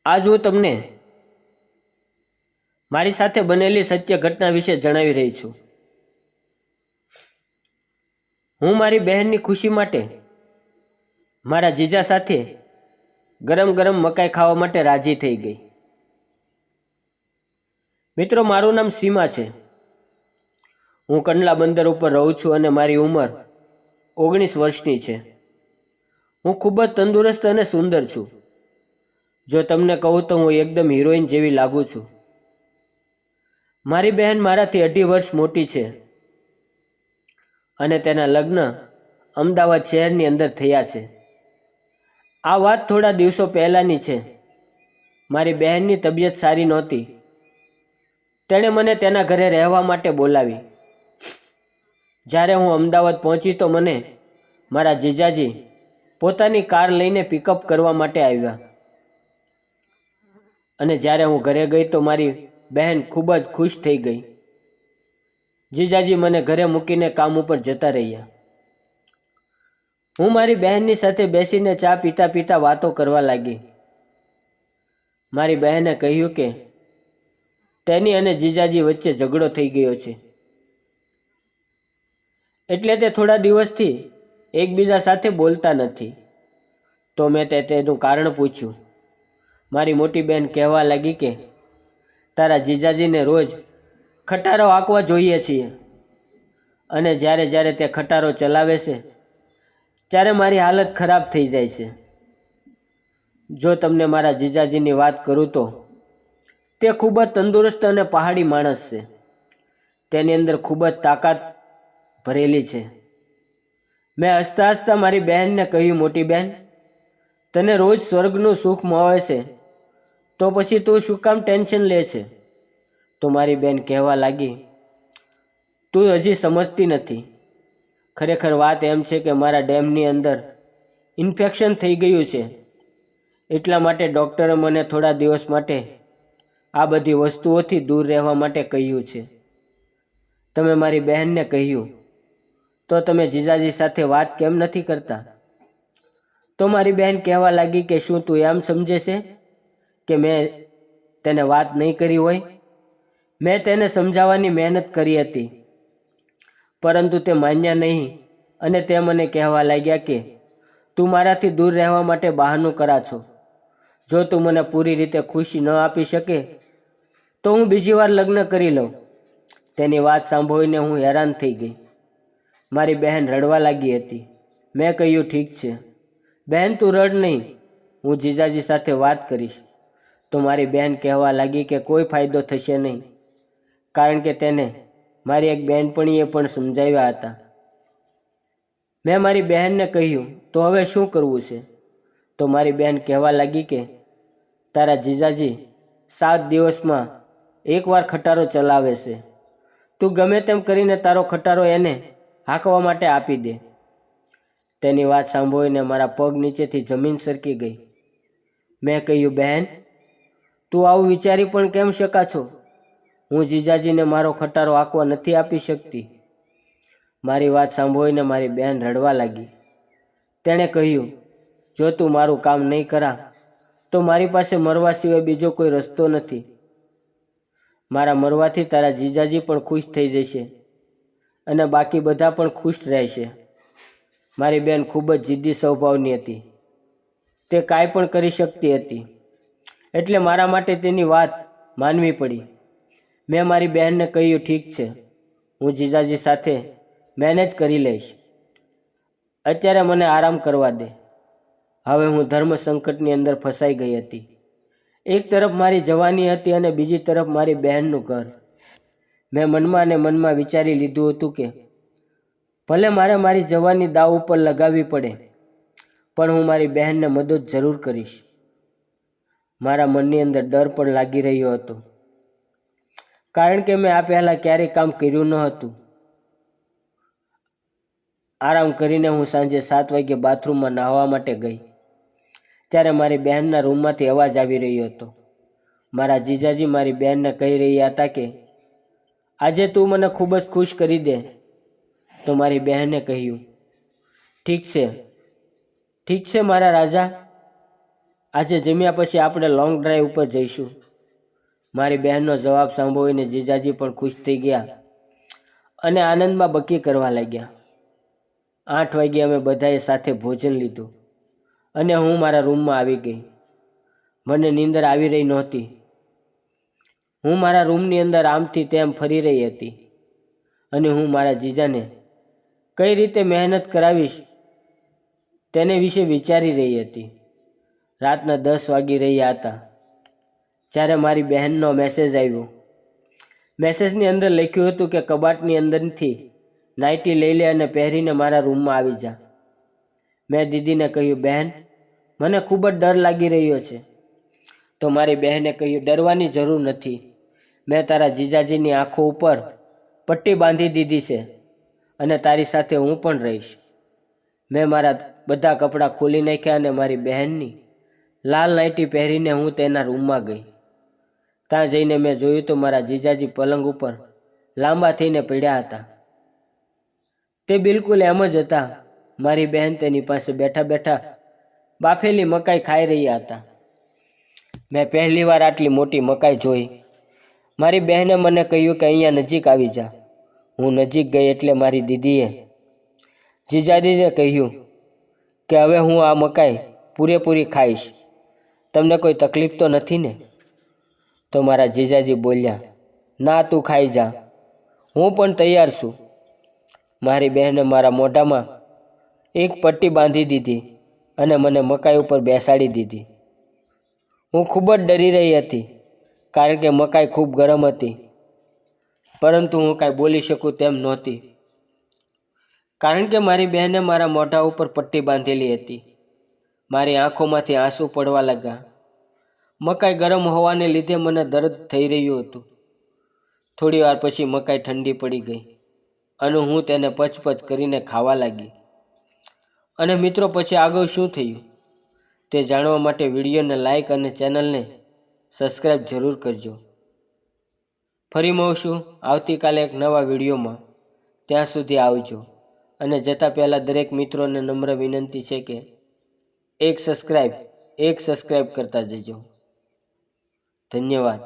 આજ હું તમને મારી સાથે બનેલી સત્ય ઘટના વિશે જણાવી રહી છું. હું મારી બહેનની ખુશી માટે મારા જીજા સાથે ગરમ ગરમ મકાઈ ખાવા માટે રાજી થઈ ગઈ. મિત્રો, મારું નામ સીમા છે. હું કંડલા બંદર ઉપર રહું છું અને મારી ઉંમર 19 વર્ષની છે. હું ખૂબ જ તંદુરસ્ત અને સુંદર છું. જો તમને કહું તો હું એકદમ હિરોઈન જેવી લાગુ છું. મારી બહેન મારાથી 2.5 વર્ષ મોટી છે અને તેના લગ્ન અમદાવાદ શહેરની અંદર થયા છે. આ વાત થોડા દિવસો પહેલાંની છે. મારી બહેનની તબિયત સારી નહોતી. તેણે મને તેના ઘરે રહેવા માટે બોલાવી. જ્યારે હું અમદાવાદ પહોંચી તો મને મારા જીજાજી પોતાની કાર લઈને પિકઅપ કરવા માટે આવ્યા અને જ્યારે હું ઘરે ગઈ તો મારી બહેન ખૂબ જ ખુશ થઈ ગઈ. જીજાજી મને ઘરે મૂકીને કામ ઉપર જતા રહ્યા. હું મારી બહેનની સાથે બેસીને ચા પીતા પીતા વાતો કરવા લાગી. મારી બહેને કહ્યું કે તેની અને જીજાજી વચ્ચે ઝઘડો થઈ ગયો છે, એટલે તે થોડા દિવસથી એકબીજા સાથે બોલતા નથી. તો મેં તેનું કારણ પૂછ્યું. મારી મોટી બહેન કહેવા લાગી કે તારા જીજાજીને રોજ ખટારો હાંકવા જોઈએ છીએ અને જ્યારે જ્યારે તે ખટારો ચલાવે છે ત્યારે મારી હાલત ખરાબ થઈ જાય છે. જો તમને મારા જીજાજીની વાત કરું તો તે ખૂબ જ તંદુરસ્ત અને પહાડી માણસ છે. તેની અંદર ખૂબ જ તાકાત ભરેલી છે. મેં હસતા હસતા મારી બહેનને કહ્યું, મોટી બહેન, તને રોજ સ્વર્ગનું સુખ મળે છે તો પછી તું શું કામ ટેન્શન લે છે? તો મારી બહેન કહેવા લાગી, તું હજી સમજતી નથી. ખરેખર વાત એમ છે કે મારા ડેમની અંદર ઇન્ફેક્શન થઈ ગયું છે. એટલા માટે ડૉક્ટરે મને થોડા દિવસ માટે આ બધી વસ્તુઓથી દૂર રહેવા માટે કહ્યું છે. તમે મારી બહેનને કહ્યું તો તમે જીજાજી સાથે વાત કેમ નથી કરતા? તો મારી બહેન કહેવા લાગી કે શું તું એમ સમજે છે કે મેં તેને વાત નહીં કરી હોય? મેં તેને સમજાવવાની મહેનત કરી હતી, પરંતુ તે માન્યા નહીં અને તે મને કહેવા લાગ્યા કે તું મારાથી દૂર રહેવા માટે બહાનું કરા છો. જો તું મને પૂરી રીતે ખુશી ન આપી શકે તો હું બીજી વાર લગ્ન કરી લઉં. તેની વાત સાંભળીને હું હેરાન થઈ ગઈ. મારી બહેન રડવા લાગી હતી. મેં કહ્યું, ઠીક છે બહેન, તું રડ નહીં, હું જીજાજી સાથે વાત કરીશ. તો મારી બહેન કહેવા લાગી કે કોઈ ફાયદો થશે નહીં, કારણ કે તેને મારી એક બહેનપણીએ પણ સમજાવ્યા હતા. મેં મારી બહેનને કહ્યું, તો હવે શું કરવું છે? તો મારી બહેન કહેવા લાગી કે તારા જીજાજી 7 દિવસમાં એકવાર ખટારો ચલાવે છે. તું ગમે તેમ કરીને તારો ખટારો એને હાંકવા માટે આપી દે. તેની વાત સાંભળીને મારા પગ નીચેથી જમીન સરકી ગઈ. મેં કહ્યું, બહેન, તું આવું વિચારી પણ કેમ શકા છો? હું જીજાજીને મારો ખટારો હાંકવા નથી આપી શકતી. મારી વાત સાંભળીને મારી બહેન રડવા લાગી. તેણે કહ્યું, જો તું મારું કામ નહીં કરા તો મારી પાસે મરવા સિવાય બીજો કોઈ રસ્તો નથી. મારા મરવાથી તારા જીજાજી પણ ખુશ થઈ જશે અને બાકી બધા પણ ખુશ રહેશે. મારી બહેન ખૂબ જ જિદ્દી સ્વભાવની હતી. તે કાંઈ પણ કરી શકતી હતી, એટલે મારા માટે તેની વાત માનવી પડી. મેં મારી બહેનને કહ્યું, ઠીક છે, હું જીજાજી સાથે મેનેજ કરી લઈશ. અત્યારે મને આરામ કરવા દે. હવે હું ધર્મ સંકટની અંદર ફસાઈ ગઈ હતી. એક તરફ મારી જવાની હતી અને બીજી તરફ મારી બહેનનું ઘર. મેં મનમાં ને મનમાં વિચારી લીધું હતું કે ભલે મારે મારી જવાની દાવ ઉપર લગાવવી પડે, પણ હું મારી બહેનને મદદ જરૂર કરીશ. મારા મનની અંદર ડર પણ લાગી રહ્યો હતો, કારણ કે મેં આ પહેલાં ક્યારેય કામ કર્યું ન હતું. આરામ કરીને હું સાંજે 7 વાગ્યે બાથરૂમમાં નહાવા માટે ગઈ. ત્યારે મારી બહેનના રૂમમાંથી અવાજ આવી રહ્યો હતો. મારા જીજાજી મારી બહેનને કહી રહ્યા હતા કે આજે તું મને ખૂબ જ ખુશ કરી દે. તો મારી બહેને કહ્યું, ઠીક છે મારા રાજા, આજે જમ્યા પછી આપણે લોંગ ડ્રાઈવ ઉપર જઈશું. મારી બહેનનો જવાબ સાંભળીને જીજાજી પણ ખુશ થઈ ગયા અને આનંદમાં બકી કરવા લાગ્યા. 8 વાગ્યે અમે બધાએ સાથે ભોજન લીધું અને હું મારા રૂમમાં આવી ગઈ. મને નીંદર આવી રહી નહોતી. હું મારા રૂમની અંદર આમથી તેમ ફરી રહી હતી અને હું મારા જીજાને કઈ રીતે મહેનત કરાવીશ તેને વિશે વિચારી રહી હતી. રાતના 10 વાગી રહ્યા હતા જ્યારે મારી બહેનનો મેસેજ આવ્યો. મેસેજની અંદર લખ્યું હતું કે કબાટની અંદરથી નાઇટી લઈ લે અને પહેરીને મારા રૂમમાં આવી જા. મેં દીદીને કહ્યું, બહેન મને ખૂબ જ ડર લાગી રહ્યો છે. તો મારી બહેને કહ્યું, ડરવાની જરૂર નથી. મેં તારા જીજાજીની આંખો ઉપર પટ્ટી બાંધી દીધી છે અને તારી સાથે હું પણ રહીશ. મેં મારા બધા કપડાં ખોલી નાખ્યા અને મારી બહેનની લાલ નાઇટી પહેરીને હું તેના રૂમમાં ગઈ. ત્યાં જઈને મેં જોયું તો મારા જીજાજી પલંગ ઉપર લાંબા થઈને પડ્યા હતા. તે બિલકુલ એમ જ હતા. મારી બહેન તેની પાસે બેઠા બેઠા બાફેલી મકાઈ ખાઈ રહ્યા હતા. મેં પહેલીવાર આટલી મોટી મકાઈ જોઈ. મારી બહેને મને કહ્યું કે અહીંયા નજીક આવી જા. હું નજીક ગઈ એટલે મારી દીદીએ જીજાજીને કહ્યું કે હવે હું આ મકાઈ પૂરેપૂરી ખાઈશ. તમને કોઈ તકલીફ તો નથી ને? તો મારા જીજાજી બોલ્યા, ના તું ખાઈ જા, હું પણ તૈયાર છું. મારી બહેને મારા મોઢામાં એક પટ્ટી બાંધી દીધી અને મને મકાઈ ઉપર બેસાડી દીધી. હું ખૂબ જ ડરી રહી હતી કારણ કે મકાઈ ખૂબ ગરમ હતી, પરંતુ હું કાંઈ બોલી શકું તેમ નહોતી કારણ કે મારી બહેને મારા મોઢા ઉપર પટ્ટી બાંધેલી હતી. મારી આંખોમાંથી આંસુ પડવા લાગ્યા. મકાઈ ગરમ હોવાને લીધે મને દર્દ થઈ રહ્યું હતું. થોડી વાર પછી મકાઈ ઠંડી પડી ગઈ અને હું તેને પચપચ કરીને ખાવા લાગી. અને મિત્રો, પછી આગળ શું થયું તે જાણવા માટે વિડીયોને લાઈક અને ચેનલને સબસ્ક્રાઈબ જરૂર કરજો. ફરી મળશું આવતીકાલે એક નવા વિડીયોમાં. ત્યાં સુધી આવજો. અને જતાં પહેલાં દરેક મિત્રોને નમ્ર વિનંતી છે કે એક સબસ્ક્રાઈબ કરતા જજો. ધન્યવાદ.